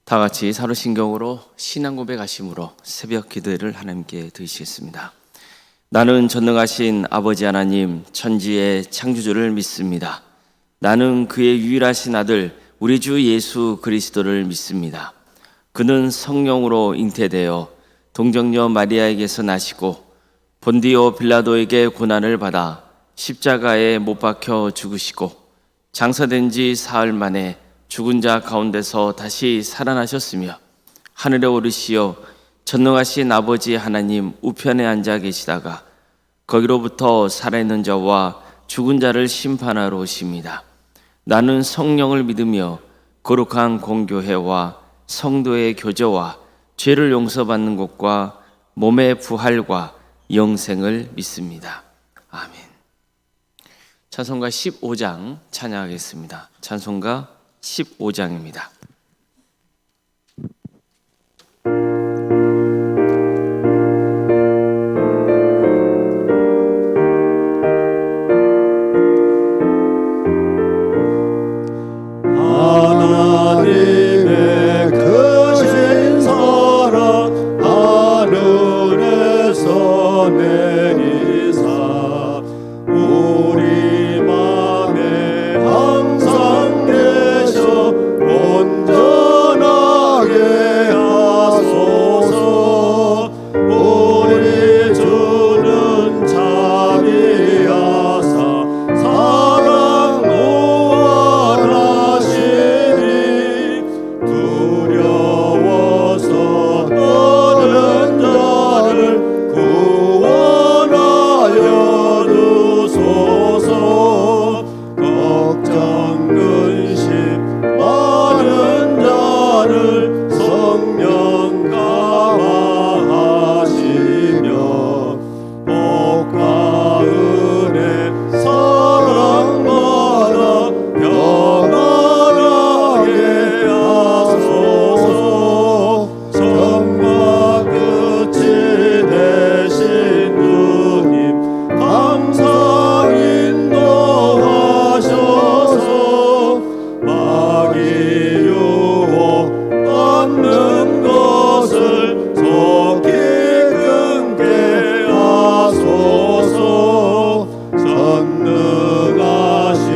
다 같이 사도신경으로 신앙 고백하심으로 새벽 기도회를 하나님께 드리시겠습니다. 나는 전능하신 아버지 하나님 천지의 창조주를 믿습니다. 나는 그의 유일하신 아들 우리 주 예수 그리스도를 믿습니다. 그는 성령으로 잉태되어 동정녀 마리아에게서 나시고 본디오 빌라도에게 고난을 받아 십자가에 못 박혀 죽으시고 장사된 지 사흘 만에 죽은 자 가운데서 다시 살아나셨으며 하늘에 오르시어 전능하신 아버지 하나님 우편에 앉아 계시다가 거기로부터 살아있는 자와 죽은 자를 심판하러 오십니다. 나는 성령을 믿으며 거룩한 공교회와 성도의 교제와 죄를 용서받는 것과 몸의 부활과 영생을 믿습니다. 아멘. 찬송가 15장 찬양하겠습니다. 찬송가 15장입니다. 하나님의 크신 사랑 하늘에서 내리사 우리 맘에 항상 계셔 온전하게 하소서. 우리 주는 자비하사 사랑 무한하시니 두려워서 떠는 자를 구원하여 주소서. 걱정 근심 많은 자를 성령 감화하시며 복과 은혜 사랑마다 평안하게 하소서. 정과 끝이 되신 주님 항상 인도하셔서 마귀 유혹 받는 것을 속히 끊게 하소서. 전능하신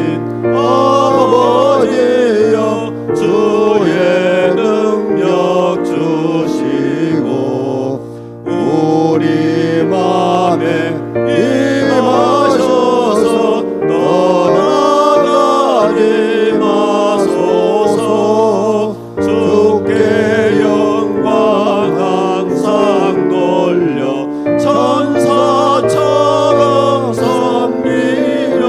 아버지여 주의 능력 주시고 우리 맘에 임하셔서 떠나가지 마소서. 주께 영광 항상 돌려 천사처럼 섬기며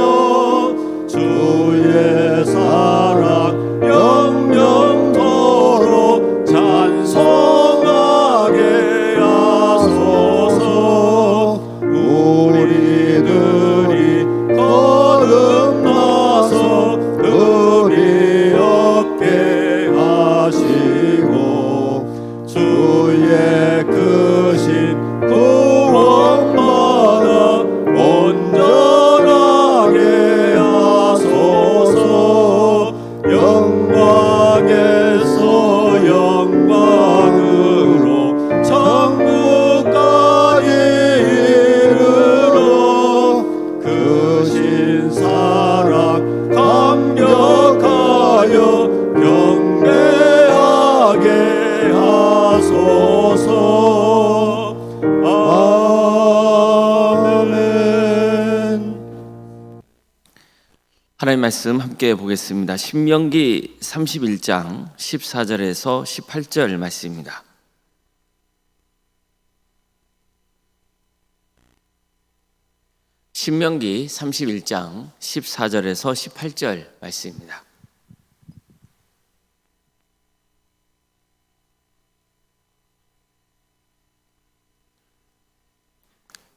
주의 사랑 영영토록 찬송하게 하소서. 우리들이 거듭나서 의리 얻게 하시고 주의 크신 구원받아 온전하게 하소서. 영광에서 영광으로 천국까지 이르러 크신 사랑 감격하여 경배하게 하소서. 아멘. 하나님 말씀 함께 보겠습니다. 신명기 31장 14절에서 18절 말씀입니다. 신명기 31장 14절에서 18절 말씀입니다.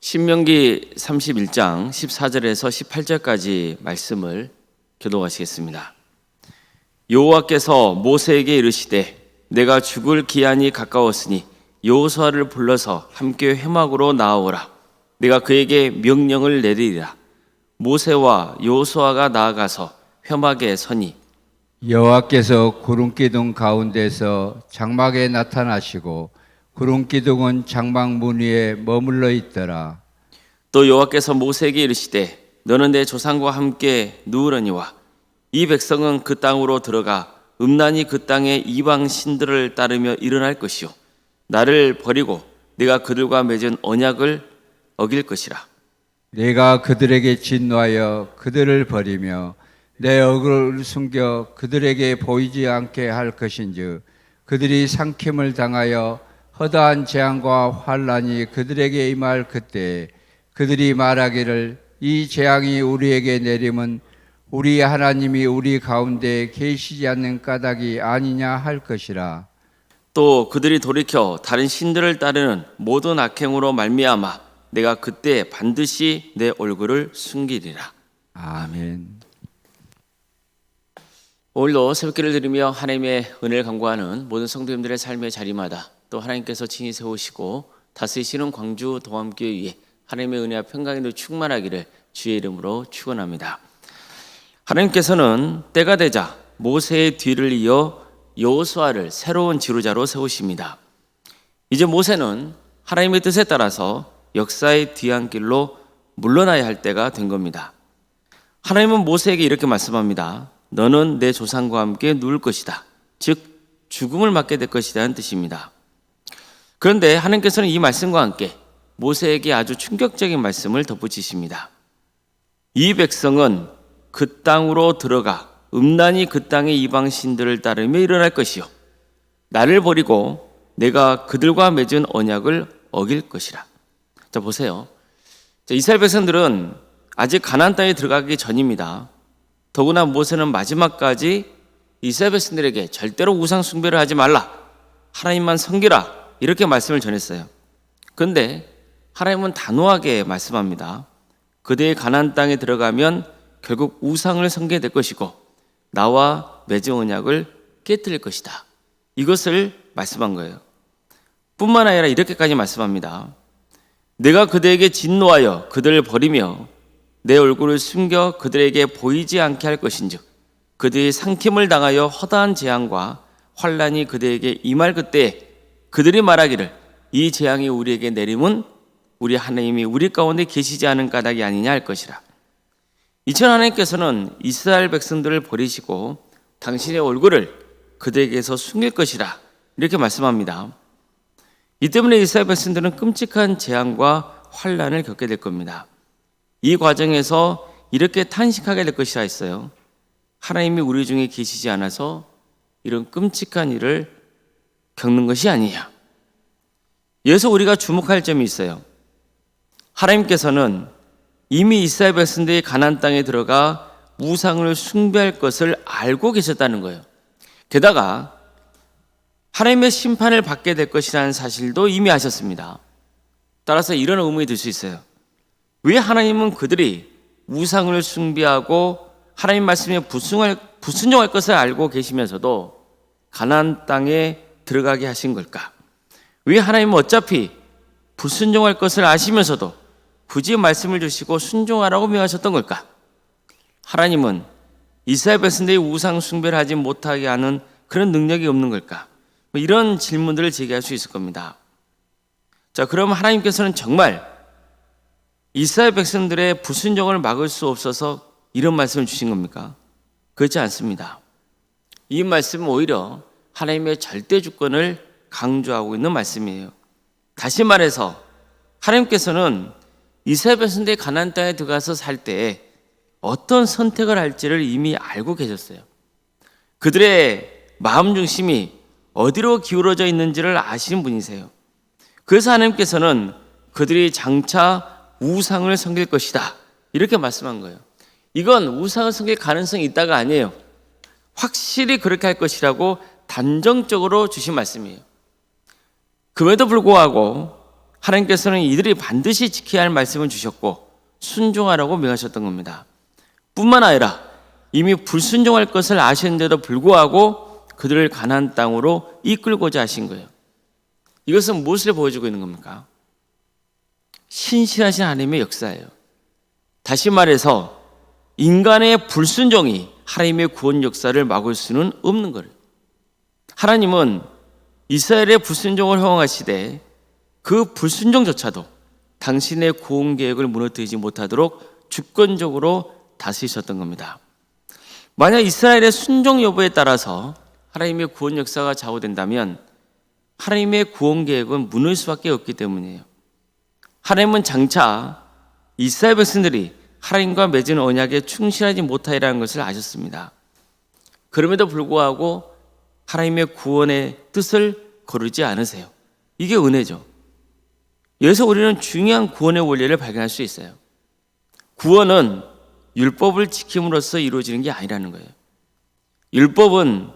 신명기 31장 14절에서 18절까지 말씀을 교독하시겠습니다. 여호와께서 모세에게 이르시되 내가 죽을 기한이 가까웠으니 여호수아를 불러서 함께 회막으로 나아오라. 내가 그에게 명령을 내리리라. 모세와 여호수아가 나아가서 회막에 서니 여호와께서 구름기둥 가운데서 장막에 나타나시고 구름기둥은 장막 문 위에 머물러 있더라. 또 여호와께서 모세에게 이르시되 너는 내 조상과 함께 누우려니와 이 백성은 그 땅으로 들어가 음란히 그 땅의 이방 신들을 따르며 일어날 것이요 나를 버리고 내가 그들과 맺은 언약을 어길 것이라. 내가 그들에게 진노하여 그들을 버리며 내 얼굴을 숨겨 그들에게 보이지 않게 할 것인즉 그들이 상킴을 당하여 허다한 재앙과 환난이 그들에게 임할 그때 그들이 말하기를 이 재앙이 우리에게 내림은 우리 하나님이 우리 가운데 계시지 않는 까닭이 아니냐 할 것이라. 또 그들이 돌이켜 다른 신들을 따르는 모든 악행으로 말미암아 내가 그때 반드시 내 얼굴을 숨기리라. 아멘. 오늘도 새벽기를 드리며 하나님의 은혜를 간구하는 모든 성도님들의 삶의 자리마다 또 하나님께서 친히 세우시고 다스리시는 광주 동암교회 위에 하나님의 은혜와 평강이 충만하기를 주의 이름으로 축원합니다. 하나님께서는 때가 되자 모세의 뒤를 이어 여호수아를 새로운 지도자로 세우십니다. 이제 모세는 하나님의 뜻에 따라서 역사의 뒤안길로 물러나야 할 때가 된 겁니다. 하나님은 모세에게 이렇게 말씀합니다. 너는 내 조상과 함께 누울 것이다. 즉 죽음을 맞게 될 것이라는 뜻입니다. 그런데 하나님께서는 이 말씀과 함께 모세에게 아주 충격적인 말씀을 덧붙이십니다. 이 백성은 그 땅으로 들어가 음란히 그 땅의 이방 신들을 따르며 일어날 것이요 나를 버리고 내가 그들과 맺은 언약을 어길 것이라. 자 보세요. 이스라엘 백성들은 아직 가나안 땅에 들어가기 전입니다. 더구나 모세는 마지막까지 이스라엘 백성들에게 절대로 우상 숭배를 하지 말라. 하나님만 섬기라. 이렇게 말씀을 전했어요. 그런데 하나님은 단호하게 말씀합니다. 그들의 가나안 땅에 들어가면 결국 우상을 섬기게 될 것이고 나와 맺은 언약을 깨뜨릴 것이다. 이것을 말씀한 거예요. 뿐만 아니라 이렇게까지 말씀합니다. 내가 그들에게 진노하여 그들을 버리며 내 얼굴을 숨겨 그들에게 보이지 않게 할 것인즉 그들이 상킴을 당하여 허다한 재앙과 환난이 그들에게 임할 그때 그들이 말하기를 이 재앙이 우리에게 내림은 우리 하나님이 우리 가운데 계시지 않은 까닭이 아니냐 할 것이라. 이처 하나님께서는 이스라엘 백성들을 버리시고 당신의 얼굴을 그들에게서 숨길 것이라 이렇게 말씀합니다. 이 때문에 이스라엘 백성들은 끔찍한 재앙과 환난을 겪게 될 겁니다. 이 과정에서 이렇게 탄식하게 될 것이라 했어요. 하나님이 우리 중에 계시지 않아서 이런 끔찍한 일을 겪는 것이 아니냐. 여기서 우리가 주목할 점이 있어요. 하나님께서는 이미 이스라엘 백성들이 가나안 땅에 들어가 우상을 숭배할 것을 알고 계셨다는 거예요. 게다가 하나님의 심판을 받게 될 것이라는 사실도 이미 아셨습니다. 따라서 이런 의문이 들 수 있어요. 왜 하나님은 그들이 우상을 숭배하고 하나님 말씀에 불순종할 것을 알고 계시면서도 가나안 땅에 들어가게 하신 걸까? 왜 하나님은 어차피 불순종할 것을 아시면서도 굳이 말씀을 주시고 순종하라고 명하셨던 걸까? 하나님은 이스라엘 백성들이 우상 숭배를 하지 못하게 하는 그런 능력이 없는 걸까? 이런 질문들을 제기할 수 있을 겁니다. 자, 그럼 하나님께서는 정말 이스라엘 백성들의 불순종을 막을 수 없어서 이런 말씀을 주신 겁니까? 그렇지 않습니다. 이 말씀은 오히려 하나님의 절대 주권을 강조하고 있는 말씀이에요. 다시 말해서 하나님께서는 이스라엘 백성들이 가나안 땅에 들어가서 살 때 어떤 선택을 할지를 이미 알고 계셨어요. 그들의 마음 중심이 어디로 기울어져 있는지를 아시는 분이세요. 그래서 하나님께서는 그들이 장차 우상을 섬길 것이다 이렇게 말씀한 거예요. 이건 우상을 섬길 가능성이 있다가 아니에요. 확실히 그렇게 할 것이라고 단정적으로 주신 말씀이에요. 그럼에도 불구하고 하나님께서는 이들이 반드시 지켜야 할 말씀을 주셨고 순종하라고 명하셨던 겁니다. 뿐만 아니라 이미 불순종할 것을 아셨는데도 불구하고 그들을 가나안 땅으로 이끌고자 하신 거예요. 이것은 무엇을 보여주고 있는 겁니까? 신실하신 하나님의 역사예요. 다시 말해서 인간의 불순종이 하나님의 구원 역사를 막을 수는 없는 거예요. 하나님은 이스라엘의 불순종을 허용하시되 그 불순종조차도 당신의 구원 계획을 무너뜨리지 못하도록 주권적으로 다스리셨던 겁니다. 만약 이스라엘의 순종 여부에 따라서 하나님의 구원 역사가 좌우된다면 하나님의 구원 계획은 무너질 수밖에 없기 때문이에요. 하나님은 장차 이스라엘 백성들이 하나님과 맺은 언약에 충실하지 못하리라는 것을 아셨습니다. 그럼에도 불구하고 하나님의 구원의 뜻을 거르지 않으세요. 이게 은혜죠. 여기서 우리는 중요한 구원의 원리를 발견할 수 있어요. 구원은 율법을 지킴으로써 이루어지는 게 아니라는 거예요. 율법은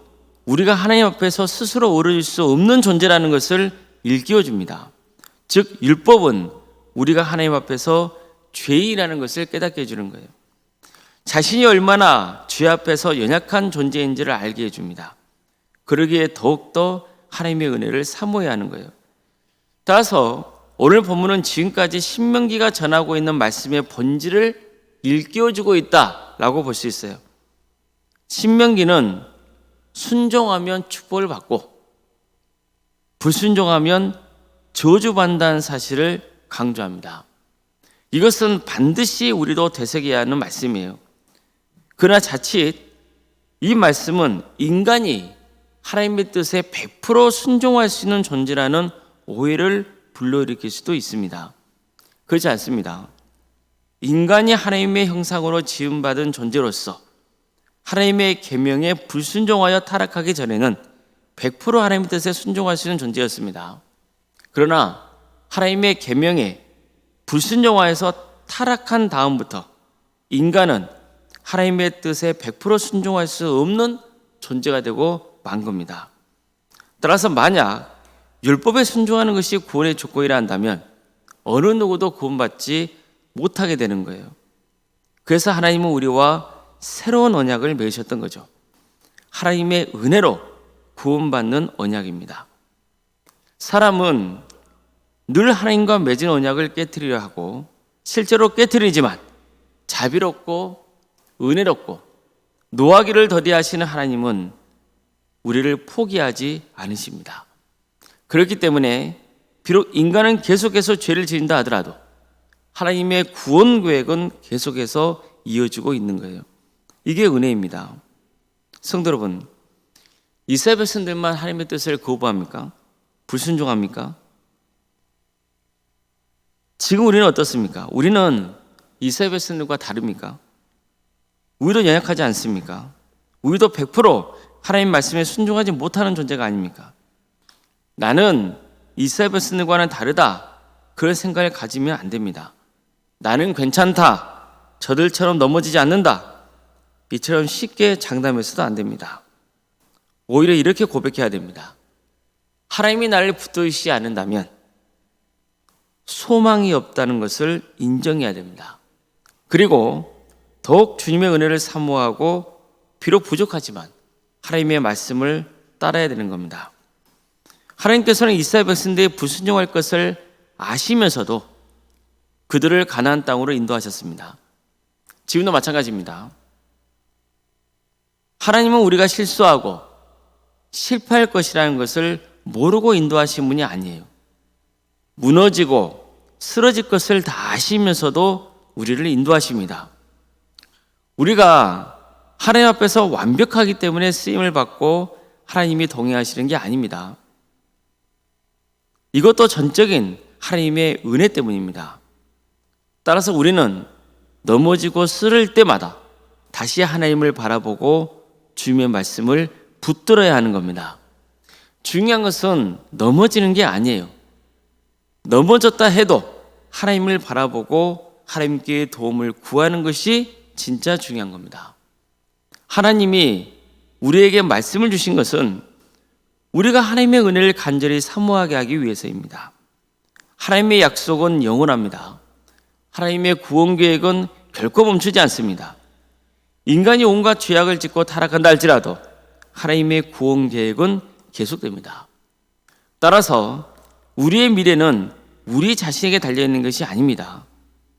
우리가 하나님 앞에서 스스로 오르질 수 없는 존재라는 것을 일깨워 줍니다. 즉 율법은 우리가 하나님 앞에서 죄인이라는 것을 깨닫게 해주는 거예요. 자신이 얼마나 죄 앞에서 연약한 존재인지를 알게 해줍니다. 그러기에 더욱더 하나님의 은혜를 사모해야 하는 거예요. 따라서 오늘 본문은 지금까지 신명기가 전하고 있는 말씀의 본질을 일깨워주고 있다라고 볼 수 있어요. 신명기는 순종하면 축복을 받고 불순종하면 저주받는다는 사실을 강조합니다. 이것은 반드시 우리도 되새겨야 하는 말씀이에요. 그러나 자칫 이 말씀은 인간이 하나님의 뜻에 100% 순종할 수 있는 존재라는 오해를 불러일으킬 수도 있습니다. 그렇지 않습니다. 인간이 하나님의 형상으로 지음받은 존재로서 하나님의 계명에 불순종하여 타락하기 전에는 100% 하나님의 뜻에 순종할 수 있는 존재였습니다. 그러나 하나님의 계명에 불순종하여서 타락한 다음부터 인간은 하나님의 뜻에 100% 순종할 수 없는 존재가 되고 만 겁니다. 따라서 만약 율법에 순종하는 것이 구원의 조건이라 한다면 어느 누구도 구원받지 못하게 되는 거예요. 그래서 하나님은 우리와 새로운 언약을 맺으셨던 거죠. 하나님의 은혜로 구원받는 언약입니다. 사람은 늘 하나님과 맺은 언약을 깨트리려 하고 실제로 깨트리지만 자비롭고 은혜롭고 노하기를 더디하시는 하나님은 우리를 포기하지 않으십니다. 그렇기 때문에 비록 인간은 계속해서 죄를 지은다 하더라도 하나님의 구원 계획은 계속해서 이어지고 있는 거예요. 이게 은혜입니다. 성도 여러분, 이스라엘 백성들만 하나님의 뜻을 거부합니까? 불순종합니까? 지금 우리는 어떻습니까? 우리는 이스라엘 백성들과 다릅니까? 우리도 연약하지 않습니까? 우리도 100% 하나님 말씀에 순종하지 못하는 존재가 아닙니까? 나는 이스라엘 백성들과는 다르다, 그런 생각을 가지면 안 됩니다. 나는 괜찮다, 저들처럼 넘어지지 않는다, 이처럼 쉽게 장담해서도 안 됩니다. 오히려 이렇게 고백해야 됩니다. 하나님이 나를 붙들지 않는다면 소망이 없다는 것을 인정해야 됩니다. 그리고 더욱 주님의 은혜를 사모하고 비록 부족하지만 하나님의 말씀을 따라야 되는 겁니다. 하나님께서는 이스라엘 백성들이 불순종할 것을 아시면서도 그들을 가나안 땅으로 인도하셨습니다. 지금도 마찬가지입니다. 하나님은 우리가 실수하고 실패할 것이라는 것을 모르고 인도하신 분이 아니에요. 무너지고 쓰러질 것을 다 아시면서도 우리를 인도하십니다. 우리가 하나님 앞에서 완벽하기 때문에 쓰임을 받고 하나님이 동행하시는 게 아닙니다. 이것도 전적인 하나님의 은혜 때문입니다. 따라서 우리는 넘어지고 쓰러질 때마다 다시 하나님을 바라보고 주님의 말씀을 붙들어야 하는 겁니다. 중요한 것은 넘어지는 게 아니에요. 넘어졌다 해도 하나님을 바라보고 하나님께 도움을 구하는 것이 진짜 중요한 겁니다. 하나님이 우리에게 말씀을 주신 것은 우리가 하나님의 은혜를 간절히 사모하게 하기 위해서입니다. 하나님의 약속은 영원합니다. 하나님의 구원 계획은 결코 멈추지 않습니다. 인간이 온갖 죄악을 짓고 타락한다 할지라도 하나님의 구원 계획은 계속됩니다. 따라서 우리의 미래는 우리 자신에게 달려있는 것이 아닙니다.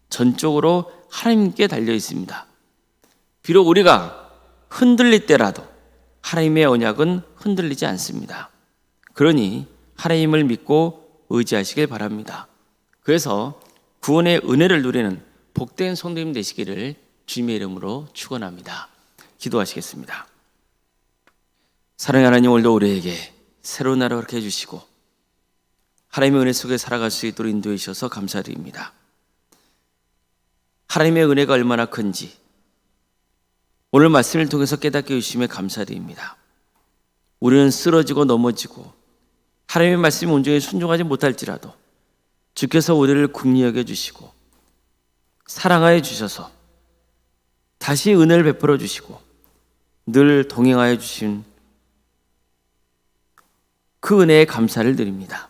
전적으로 하나님께 달려 있습니다. 비록 우리가 흔들릴 때라도 하나님의 언약은 흔들리지 않습니다. 그러니 하나님을 믿고 의지하시길 바랍니다. 그래서 구원의 은혜를 누리는 복된 성도님 되시기를 주님의 이름으로 축원합니다. 기도하시겠습니다. 사랑하는 하나님, 오늘도 우리에게 새로운 날을 허락해 주시고 하나님의 은혜 속에 살아갈 수 있도록 인도해 주셔서 감사드립니다. 하나님의 은혜가 얼마나 큰지 오늘 말씀을 통해서 깨닫게 해주심에 감사드립니다. 우리는 쓰러지고 넘어지고 하나님의 말씀이 온전히 순종하지 못할지라도 주께서 우리를 긍휼히 여겨 주시고 사랑하여 주셔서 다시 은혜를 베풀어 주시고 늘 동행하여 주신 그 은혜에 감사를 드립니다.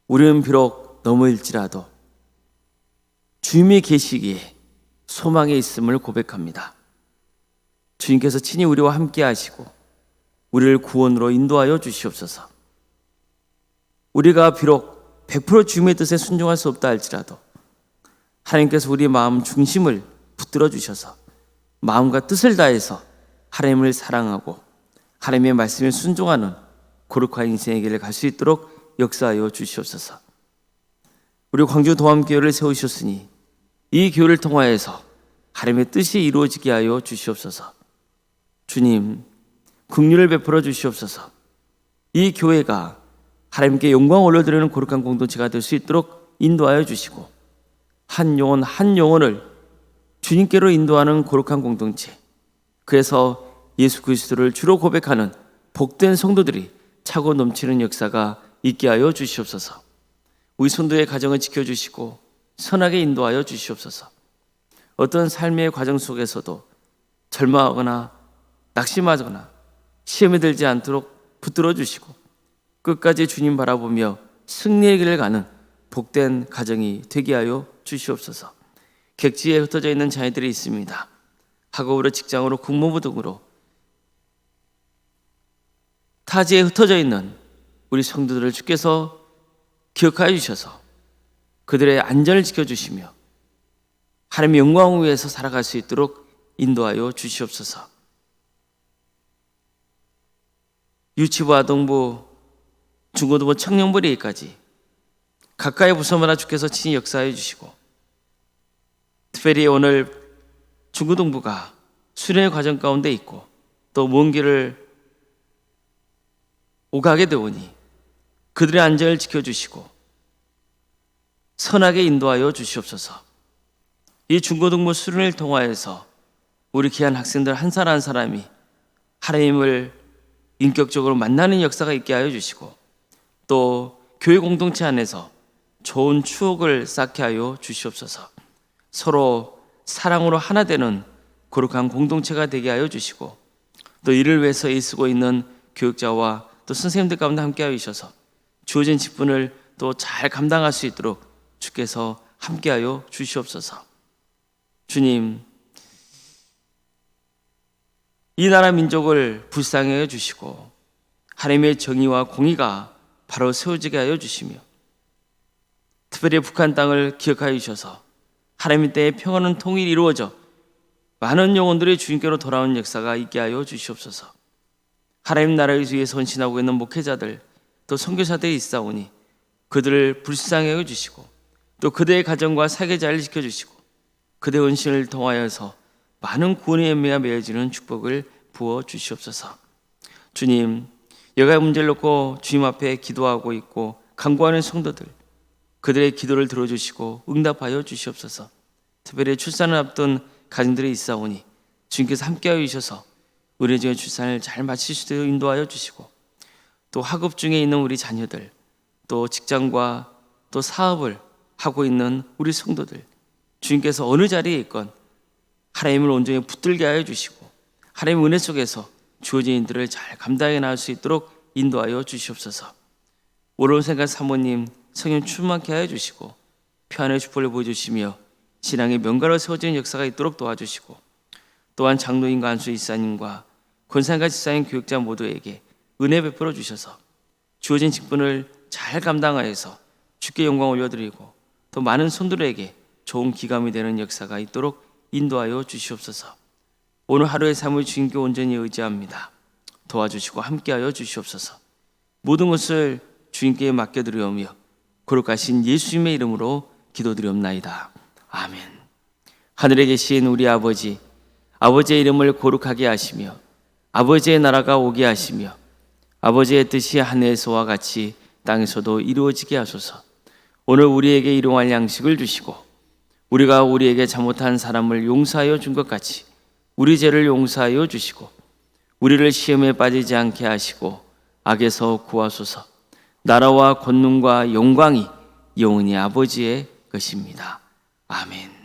우리는 비록 넘어질지라도 주님이 계시기에 소망에 있음을 고백합니다. 주님께서 친히 우리와 함께 하시고 우리를 구원으로 인도하여 주시옵소서. 우리가 비록 100% 주님의 뜻에 순종할 수 없다 할지라도 하나님께서 우리의 마음 중심을 붙들어 주셔서 마음과 뜻을 다해서 하나님을 사랑하고 하나님의 말씀에 순종하는 거룩한 인생의 길을 갈 수 있도록 역사하여 주시옵소서. 우리 광주 도함교회를 세우셨으니 이 교회를 통하여서 하나님의 뜻이 이루어지게 하여 주시옵소서. 주님, 긍휼을 베풀어 주시옵소서. 이 교회가 하나님께 영광 올려드리는 거룩한 공동체가 될 수 있도록 인도하여 주시고 한 영혼 한 영혼을 주님께로 인도하는 거룩한 공동체, 그래서 예수 그리스도를 주로 고백하는 복된 성도들이 차고 넘치는 역사가 있게 하여 주시옵소서. 우리 성도의 가정을 지켜주시고 선하게 인도하여 주시옵소서. 어떤 삶의 과정 속에서도 절망하거나 낙심하거나 시험에 들지 않도록 붙들어 주시고 끝까지 주님 바라보며 승리의 길을 가는 복된 가정이 되게 하여 주시옵소서. 객지에 흩어져 있는 자녀들이 있습니다. 학업으로, 직장으로, 국무부 등으로 타지에 흩어져 있는 우리 성도들을 주께서 기억하여 주셔서 그들의 안전을 지켜주시며 하나님의 영광을 위해서 살아갈 수 있도록 인도하여 주시옵소서. 유치부, 아동부, 중고등부, 청년부리까지 각각의 부서마다 주께서 친히 역사해 주시고 특별히 오늘 중고등부가 수련의 과정 가운데 있고 또 먼 길을 오가게 되오니 그들의 안전을 지켜주시고 선하게 인도하여 주시옵소서. 이 중고등부 수련을 통하여서 우리 귀한 학생들 한 사람 한 사람이 하나님을 인격적으로 만나는 역사가 있게 하여 주시고 또 교회 공동체 안에서 좋은 추억을 쌓게 하여 주시옵소서. 서로 사랑으로 하나 되는 거룩한 공동체가 되게 하여 주시고 또 이를 위해서 애쓰고 있는 교육자와 또 선생님들 가운데 함께 하여 주셔서 주어진 직분을 또 잘 감당할 수 있도록 주께서 함께 하여 주시옵소서. 주님, 이 나라 민족을 불쌍히 하여 주시고 하나님의 정의와 공의가 바로 세워지게 하여 주시며 특별히 북한 땅을 기억하여 주셔서 하나님의 때에 평화는 통일이 이루어져 많은 영혼들이 주님께로 돌아오는 역사가 있게 하여 주시옵소서. 하나님 나라를 위해서 헌신하고 있는 목회자들 또 선교사들이 있사오니 그들을 불쌍히 하여 주시고 또 그들의 가정과 사계자를 지켜주시고 그들의 헌신을 통하여서 많은 구원의 열매가 맺어지는 축복을 부어 주시옵소서. 주님, 여가의 문제를 놓고 주님 앞에 기도하고 있고 간구하는 성도들 그들의 기도를 들어주시고 응답하여 주시옵소서. 특별히 출산을 앞둔 가정들이 있사오니 주님께서 함께하여 주셔서 의례적인 출산을 잘 마칠 수 있도록 인도하여 주시고 또 학업 중에 있는 우리 자녀들 또 직장과 또 사업을 하고 있는 우리 성도들 주님께서 어느 자리에 있건 하나님을 온전히 붙들게 하여 주시고 하나님의 은혜 속에서 주어진 일들을 잘 감당해 나갈 수 있도록 인도하여 주시옵소서. 오로운 생각 사모님 성령 충만케 하여 주시고 평안의 축복을 보여주시며 신앙의 명가로 세워지는 역사가 있도록 도와주시고 또한 장로인과 안수 이사님과 권사님과 집사님 교육자 모두에게 은혜 베풀어 주셔서 주어진 직분을 잘 감당하여서 주께 영광 올려드리고 또 많은 손들에게 좋은 기감이 되는 역사가 있도록 인도하여 주시옵소서. 오늘 하루의 삶을 주님께 온전히 의지합니다. 도와주시고 함께하여 주시옵소서. 모든 것을 주님께 맡겨드리오며 거룩하신 예수님의 이름으로 기도드리옵나이다. 아멘. 하늘에 계신 우리 아버지, 아버지의 이름을 거룩하게 하시며 아버지의 나라가 오게 하시며 아버지의 뜻이 하늘에서와 같이 땅에서도 이루어지게 하소서. 오늘 우리에게 일용할 양식을 주시고 우리가 우리에게 잘못한 사람을 용서하여 준 것 같이 우리 죄를 용서하여 주시고 우리를 시험에 빠지지 않게 하시고 악에서 구하소서. 나라와 권능과 영광이 영원히 아버지의 것입니다. 아멘.